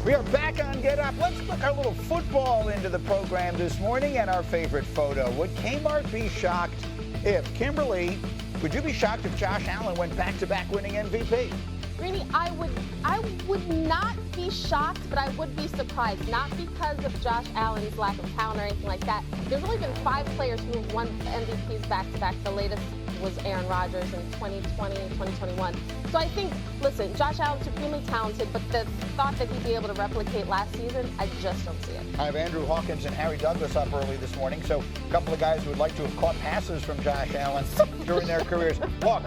We are back on Get Up. Let's put our little football into the program this morning and our favorite photo. Would Kmart be shocked if Kimberly, would you be shocked if Josh Allen went back-to-back winning MVP? Greeny, I would not be shocked, but I would be surprised. Not because of Josh Allen's lack of talent or anything like that. There's only been 5 players who have won MVPs back-to-back. The latest was Aaron Rodgers in 2020 and 2021. So I think, listen, Josh Allen's supremely talented, but the thought that he'd be able to replicate last season, I just don't see it. I have Andrew Hawkins and Harry Douglas up early this morning, so a couple of guys who would like to have caught passes from Josh Allen during their careers. Look,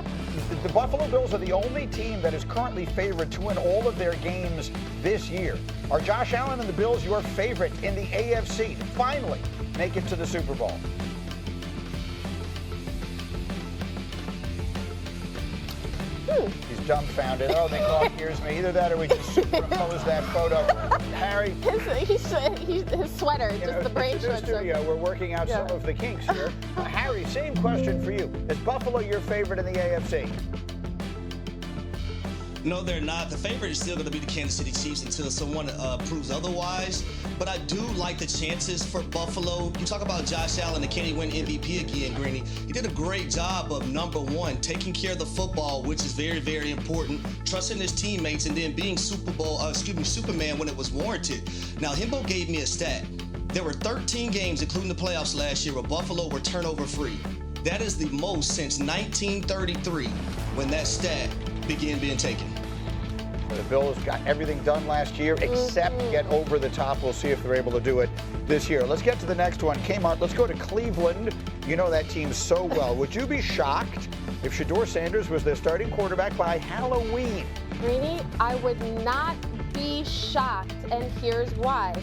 the Buffalo Bills are the only team that is currently favored to win all of their games this year. Are Josh Allen and the Bills your favorite in the AFC to finally make it to the Super Bowl? He's dumbfounded. Oh, they can't hear me. Either that or we just superimpose that photo. Harry. His sweater, just the brain shorts. Studio, we're working out some of the kinks here. Harry, same question for you. Is Buffalo your favorite in the AFC? No, they're not. The favorite is still going to be the Kansas City Chiefs until someone proves otherwise. But I do like the chances for Buffalo. You talk about Josh Allen and can he win MVP again, Greeny? He did a great job of, number one, taking care of the football, which is very, very important, trusting his teammates, and then being Superman when it was warranted. Now, Himbo gave me a stat. There were 13 games, including the playoffs last year, where Buffalo were turnover-free. That is the most since 1933 when that stat began being taken. The Bills got everything done last year except get over the top. We'll see if they're able to do it this year. Let's get to the next one. Kmart, let's go to Cleveland. You know that team so well. Would you be shocked if Shedeur Sanders was their starting quarterback by Halloween? Greeny, I would not be shocked, and here's why.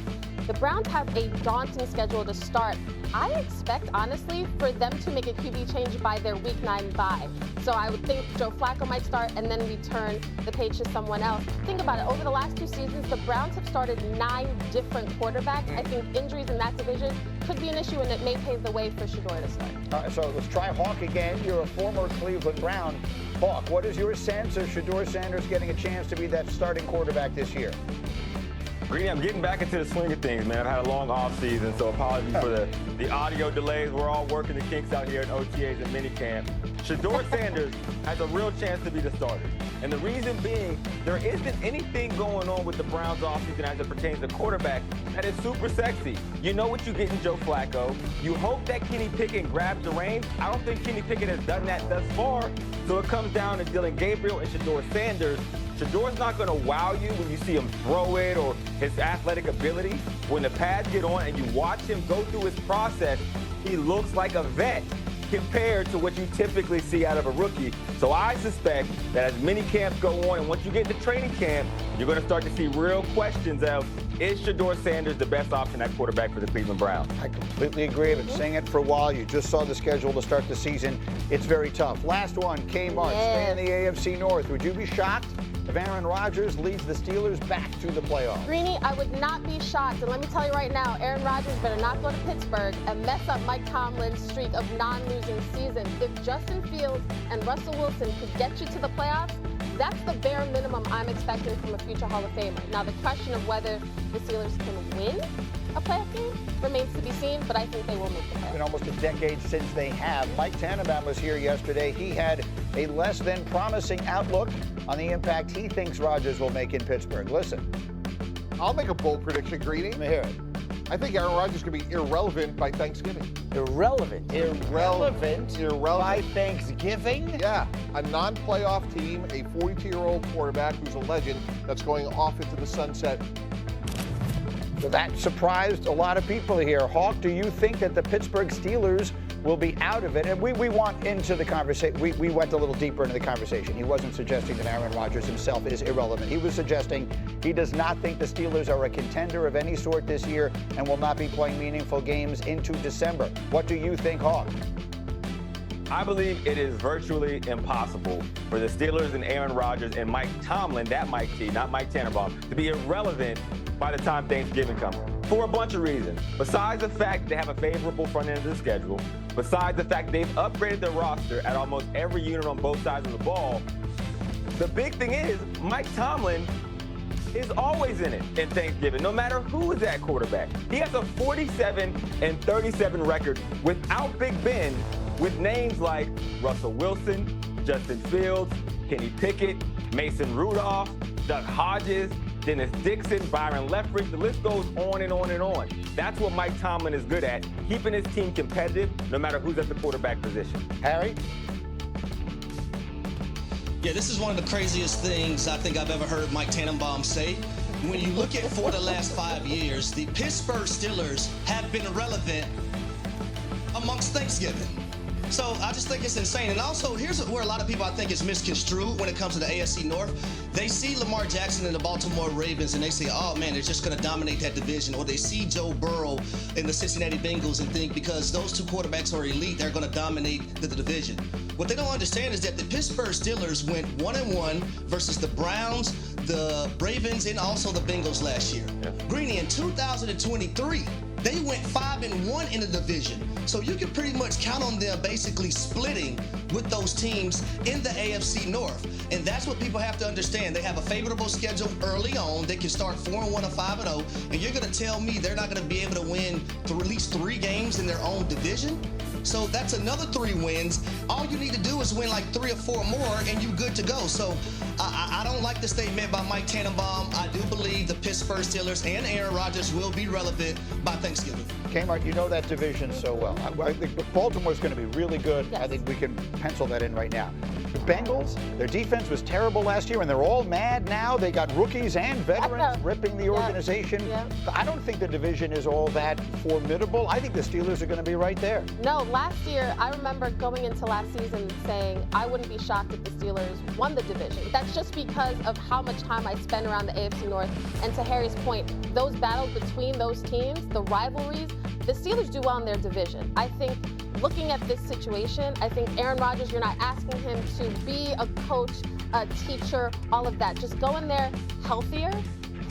The Browns have a daunting schedule to start. I expect, honestly, for them to make a QB change by their Week 9 bye. So I would think Joe Flacco might start and then return the page to someone else. Think about it. Over the last 2 seasons, the Browns have started 9 different quarterbacks. I think injuries in that division could be an issue, and it may pave the way for Shedeur to start. All right, so let's try Hawk again. You're a former Cleveland Brown. Hawk, what is your sense of Shedeur Sanders getting a chance to be that starting quarterback this year? Greeny, I'm getting back into the swing of things, man. I've had a long off season, so apologies for the audio delays. We're all working the kinks out here in OTAs and minicamp. Shedeur Sanders has a real chance to be the starter. And the reason being, there isn't anything going on with the Browns offseason as it pertains to quarterback that is super sexy. You know what you get in Joe Flacco. You hope that Kenny Pickett grabs the reins. I don't think Kenny Pickett has done that thus far. So it comes down to Dylan Gabriel and Shedeur Sanders. Shedeur's not going to wow you when you see him throw it or his athletic ability. When the pads get on and you watch him go through his process, he looks like a vet compared to what you typically see out of a rookie. So I suspect that as mini camps go on and once you get into training camp, you're going to start to see real questions of, is Shedeur Sanders the best option at quarterback for the Cleveland Browns? I completely agree. I've been saying it for a while. You just saw the schedule to start the season. It's very tough. Last one, Kmart, stay in the AFC North. Would you be shocked if Aaron Rodgers leads the Steelers back to the playoffs? Greeny, I would not be shocked. And let me tell you right now, Aaron Rodgers better not go to Pittsburgh and mess up Mike Tomlin's streak of non-losing seasons. If Justin Fields and Russell Wilson could get you to the playoffs, that's the bare minimum I'm expecting from a future Hall of Famer. Now, the question of whether the Steelers can win a playoff game remains to be seen, but I think they will make the playoffs. It's been almost a decade since they have. Mike Tannenbaum was here yesterday. He had a less than promising outlook on the impact he thinks Rodgers will make in Pittsburgh. Listen. I'll make a bold prediction, Greeny. Let me hear it. I think Aaron Rodgers is going to be irrelevant by Thanksgiving. Irrelevant by Thanksgiving? Yeah, a non-playoff team, a 42-year-old quarterback who's a legend that's going off into the sunset. So that surprised a lot of people here. Hawk, do you think that the Pittsburgh Steelers will be out of it? And we want into the conversation. We went a little deeper into the conversation. He wasn't suggesting that Aaron Rodgers himself is irrelevant. He was suggesting he does not think the Steelers are a contender of any sort this year and will not be playing meaningful games into December. What do you think, Hawk? I believe it is virtually impossible for the Steelers and Aaron Rodgers and Mike Tomlin, that Mike T, not Mike Tannenbaum, to be irrelevant by the time Thanksgiving comes, for a bunch of reasons. Besides the fact they have a favorable front end of the schedule, besides the fact they've upgraded their roster at almost every unit on both sides of the ball, the big thing is Mike Tomlin is always in it in Thanksgiving, no matter who is at quarterback. He has a 47-37 record without Big Ben, with names like Russell Wilson, Justin Fields, Kenny Pickett, Mason Rudolph, Duck Hodges, Dennis Dixon, Byron Leftwich. The list goes on and on and on. That's what Mike Tomlin is good at, keeping his team competitive no matter who's at the quarterback position. Harry? Yeah, this is one of the craziest things I think I've ever heard Mike Tannenbaum say. When you look at for the last 5 years, the Pittsburgh Steelers have been relevant amongst Thanksgiving. So I just think it's insane. And also, here's where a lot of people I think is misconstrued when it comes to the AFC North. They see Lamar Jackson and the Baltimore Ravens and they say, oh man, they're just going to dominate that division. Or they see Joe Burrow in the Cincinnati Bengals and think because those two quarterbacks are elite, they're going to dominate the division. What they don't understand is that the Pittsburgh Steelers went 1-1 versus the Browns, the Ravens, and also the Bengals last year. Yeah. Greeny, in 2023, they went 5-1 in the division. So you can pretty much count on them basically splitting with those teams in the AFC North. And that's what people have to understand. They have a favorable schedule early on. They can start 4-1 or 5-0. And you're going to tell me they're not going to be able to win at least 3 games in their own division? So that's another 3 wins. All you need to do is win like 3 or 4 more and you're good to go. So I don't like the statement by Mike Tannenbaum. I do believe the Pittsburgh Steelers and Aaron Rodgers will be relevant by Thanksgiving. Kmart, you know that division so well. I think Baltimore's going to be really good. Yes. I think we can pencil that in right now. The Bengals, their defense was terrible last year, and they're all mad now. They got rookies and veterans ripping the organization. Yeah. I don't think the division is all that formidable. I think the Steelers are going to be right there. No, last year, I remember going into last season saying I wouldn't be shocked if the Steelers won the division. That's just because of how much time I spend around the AFC North. And to Harry's point, those battles between those teams, the rivalries, the Steelers do well in their division. I think looking at this situation, I think Aaron Rodgers, you're not asking him to be a coach, a teacher, all of that. Just go in there healthier,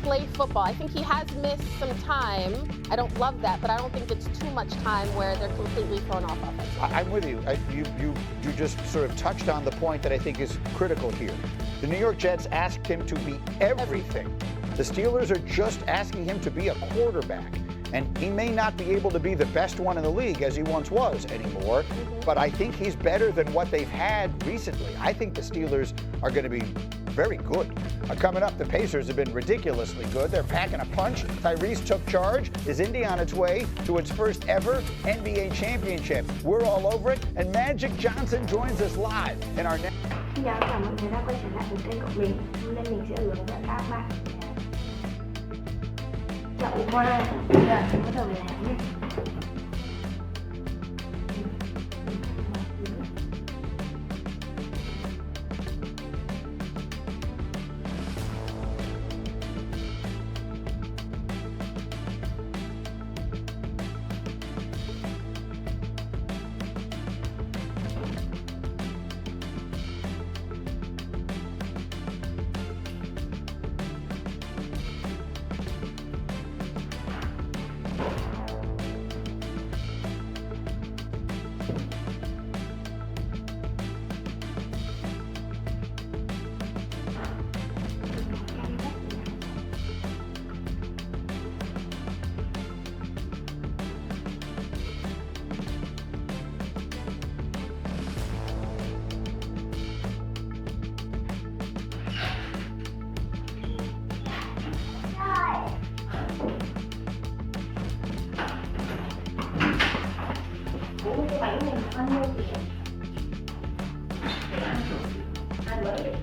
play football. I think he has missed some time. I don't love that, but I don't think it's too much time where they're completely thrown off offense. I'm with you. You just sort of touched on the point that I think is critical here. The New York Jets asked him to be everything. The Steelers are just asking him to be a quarterback. And he may not be able to be the best one in the league as he once was anymore, but I think he's better than what they've had recently. I think the Steelers are going to be very good. Coming up, the Pacers have been ridiculously good. They're packing a punch. Tyrese took charge. Is Indy on its way to its first ever NBA championship? We're all over it, and Magic Johnson joins us live in our next. Xin chào tất cả mọi người đã quay trở lại với kênh của mình. Hôm nay mình sẽ gửi đến các bạn chậu hoa. Bây giờ chúng bắt đầu làm nhé. Cái bánh này bao nhiêu tiền? Để ăn thử. Ăn mới.